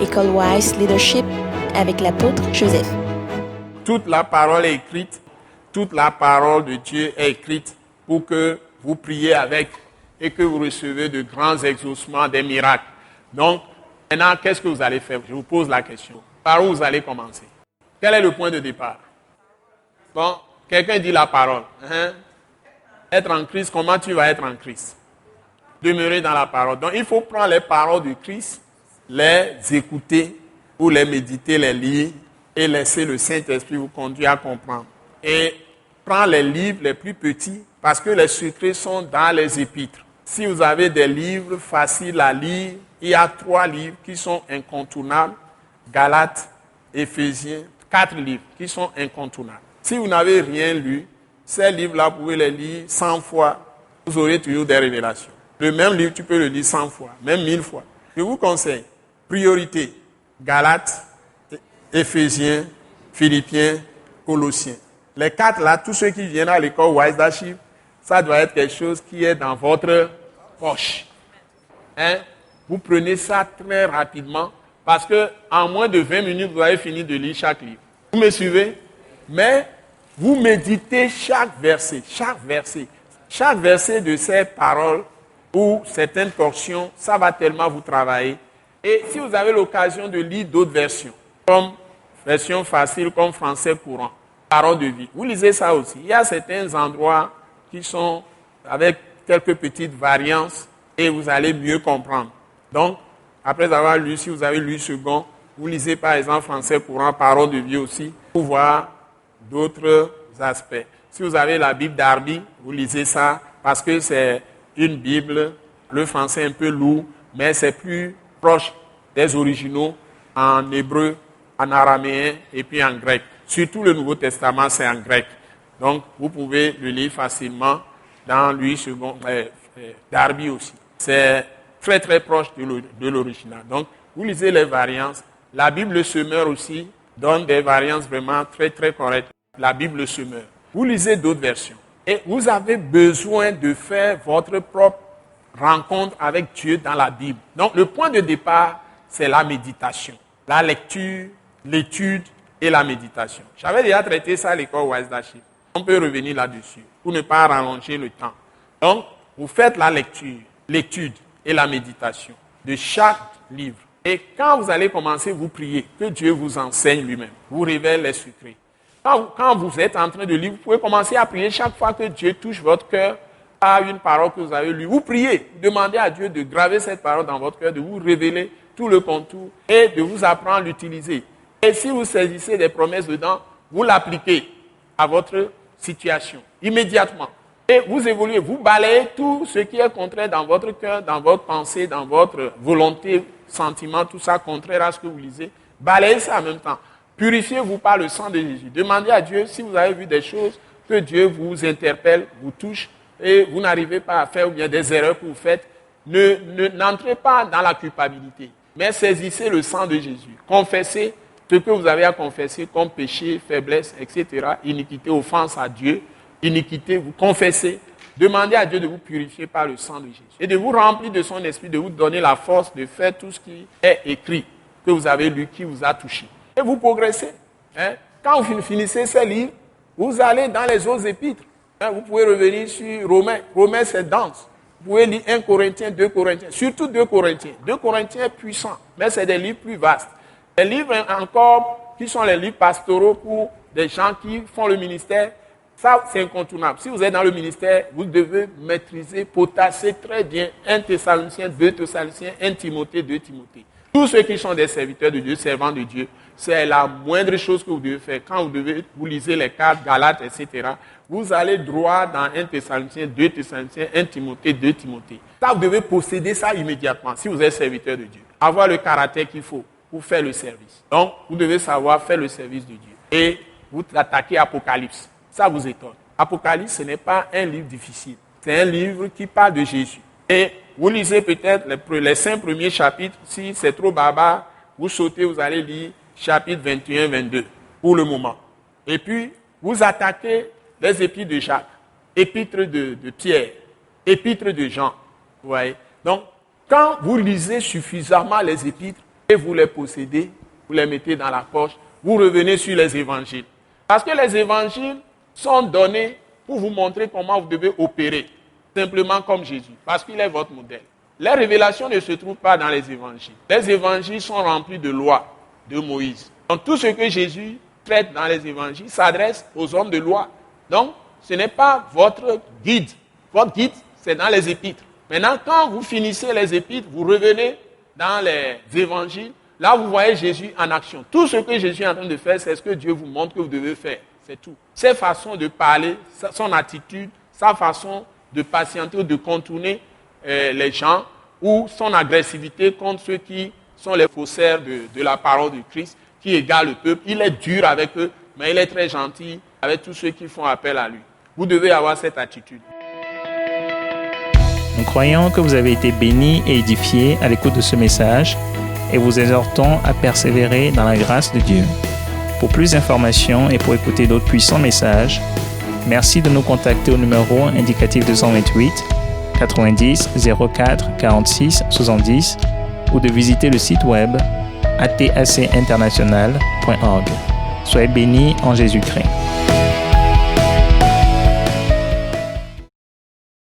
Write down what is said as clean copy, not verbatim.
l'école Wise Leadership avec l'apôtre Joseph. Toute la parole est écrite, toute la parole de Dieu est écrite pour que vous priez avec et que vous recevez de grands exaucements, des miracles. Donc, maintenant, qu'est-ce que vous allez faire? Je vous pose la question. Par où vous allez commencer? Quel est le point de départ? Bon, quelqu'un dit la parole. Être en Christ, comment tu vas être en Christ? Demeurer dans la parole. Donc, il faut prendre les paroles de Christ, les écouter ou les méditer, les lire et laisser le Saint-Esprit vous conduire à comprendre. Et prendre les livres les plus petits parce que les secrets sont dans les épîtres. Si vous avez des livres faciles à lire, il y a 3 livres qui sont incontournables. Galates, Éphésiens, 4 livres qui sont incontournables. Si vous n'avez rien lu, ces livres-là, vous pouvez les lire 100 fois. Vous aurez toujours des révélations. Le même livre, tu peux le lire 100 fois, même 1000 fois. Je vous conseille, priorité, Galates, Éphésiens, Philippiens, Colossiens. Les 4 là, tous ceux qui viennent à l'école Wise Leadership, ça doit être quelque chose qui est dans votre poche. Vous prenez ça très rapidement parce qu'en moins de 20 minutes, vous avez fini de lire chaque livre. Vous me suivez? Mais vous méditez chaque verset. Chaque verset de ces paroles ou certaines portions, ça va tellement vous travailler. Et si vous avez l'occasion de lire d'autres versions, comme version facile, comme français courant, parole de vie, vous lisez ça aussi. Il y a certains endroits qui sont avec quelques petites variances et vous allez mieux comprendre. Donc, après avoir lu, si vous avez lu second, vous lisez par exemple français courant, parole de vie aussi, pour voir d'autres aspects. Si vous avez la Bible d'Arby, vous lisez ça parce que c'est une Bible, le français est un peu lourd, mais c'est plus proche des originaux en hébreu, en araméen et puis en grec. Surtout le Nouveau Testament, c'est en grec. Donc, vous pouvez le lire facilement dans Louis II, Darby aussi. C'est très très proche de l'original. Donc, vous lisez les variantes. La Bible Semeur aussi donne des variantes vraiment très très correctes. La Bible Semeur. Vous lisez d'autres versions. Et vous avez besoin de faire votre propre rencontre avec Dieu dans la Bible. Donc, le point de départ, c'est la méditation. La lecture, l'étude et la méditation. J'avais déjà traité ça à l'école Wise Leadership. On peut revenir là-dessus pour ne pas rallonger le temps. Donc, vous faites la lecture, l'étude et la méditation de chaque livre. Et quand vous allez commencer, vous priez, que Dieu vous enseigne lui-même, vous révèle les secrets. Quand vous êtes en train de lire, vous pouvez commencer à prier chaque fois que Dieu touche votre cœur à une parole que vous avez lue. Vous priez, vous demandez à Dieu de graver cette parole dans votre cœur, de vous révéler tout le contour et de vous apprendre à l'utiliser. Et si vous saisissez des promesses dedans, vous l'appliquez à votre situation, immédiatement. Et vous évoluez, vous balayez tout ce qui est contraire dans votre cœur, dans votre pensée, dans votre volonté, sentiment, tout ça contraire à ce que vous lisez. Balayez ça en même temps. Purifiez-vous par le sang de Jésus. Demandez à Dieu si vous avez vu des choses que Dieu vous interpelle, vous touche et vous n'arrivez pas à faire ou bien des erreurs que vous faites. N'entrez pas dans la culpabilité, mais saisissez le sang de Jésus. Confessez ce que vous avez à confesser comme péché, faiblesse, etc., iniquité, offense à Dieu, iniquité, vous confessez. Demandez à Dieu de vous purifier par le sang de Jésus et de vous remplir de son esprit, de vous donner la force de faire tout ce qui est écrit, que vous avez lu, qui vous a touché. Et vous progressez. Quand vous finissez ces livres, vous allez dans les autres épîtres. Vous pouvez revenir sur Romains. Romains, c'est dense. Vous pouvez lire 1 Corinthiens, 2 Corinthiens, surtout 2 Corinthiens. 2 Corinthiens est puissant, mais c'est des livres plus vastes. Les livres encore, qui sont les livres pastoraux pour des gens qui font le ministère, ça, c'est incontournable. Si vous êtes dans le ministère, vous devez maîtriser, potasser très bien 1 Thessaloniciens, 2 Thessaloniciens, 1 Timothée, 2 Timothée. Tous ceux qui sont des serviteurs de Dieu, servants de Dieu, c'est la moindre chose que vous devez faire. Quand vous lisez les cartes, Galates, etc., vous allez droit dans 1 Thessaloniciens, 2 Thessaloniciens, 1 Timothée, 2 Timothée. Ça, vous devez posséder ça immédiatement si vous êtes serviteur de Dieu. Avoir le caractère qu'il faut pour faire le service. Donc, vous devez savoir faire le service de Dieu. Et vous attaquez Apocalypse. Ça vous étonne. Apocalypse, ce n'est pas un livre difficile. C'est un livre qui parle de Jésus. Et vous lisez peut-être les 5 premiers chapitres. Si c'est trop barbare, vous sautez, vous allez lire chapitre 21, 22 pour le moment. Et puis, vous attaquez les épîtres de Jacques, épîtres de Pierre, épîtres de Jean. Vous voyez? Donc, quand vous lisez suffisamment les épîtres, et vous les possédez, vous les mettez dans la poche, vous revenez sur les évangiles. Parce que les évangiles sont donnés pour vous montrer comment vous devez opérer, simplement comme Jésus, parce qu'il est votre modèle. Les révélations ne se trouvent pas dans les évangiles. Les évangiles sont remplis de lois de Moïse. Donc tout ce que Jésus traite dans les évangiles s'adresse aux hommes de loi. Donc ce n'est pas votre guide. Votre guide, c'est dans les épîtres. Maintenant, quand vous finissez les épîtres, vous revenez dans les évangiles. Là, vous voyez Jésus en action. Tout ce que Jésus est en train de faire, c'est ce que Dieu vous montre que vous devez faire. C'est tout. Ses façons de parler, son attitude, sa façon de patienter ou de contourner les gens, ou son agressivité contre ceux qui sont les faussaires de la parole du Christ, qui égarent le peuple. Il est dur avec eux, mais il est très gentil avec tous ceux qui font appel à lui. Vous devez avoir cette attitude. Nous croyons que vous avez été bénis et édifiés à l'écoute de ce message et vous exhortons à persévérer dans la grâce de Dieu. Pour plus d'informations et pour écouter d'autres puissants messages, merci de nous contacter au numéro indicatif 228 90 04 46 70 ou de visiter le site web atacinternational.org. Soyez bénis en Jésus-Christ.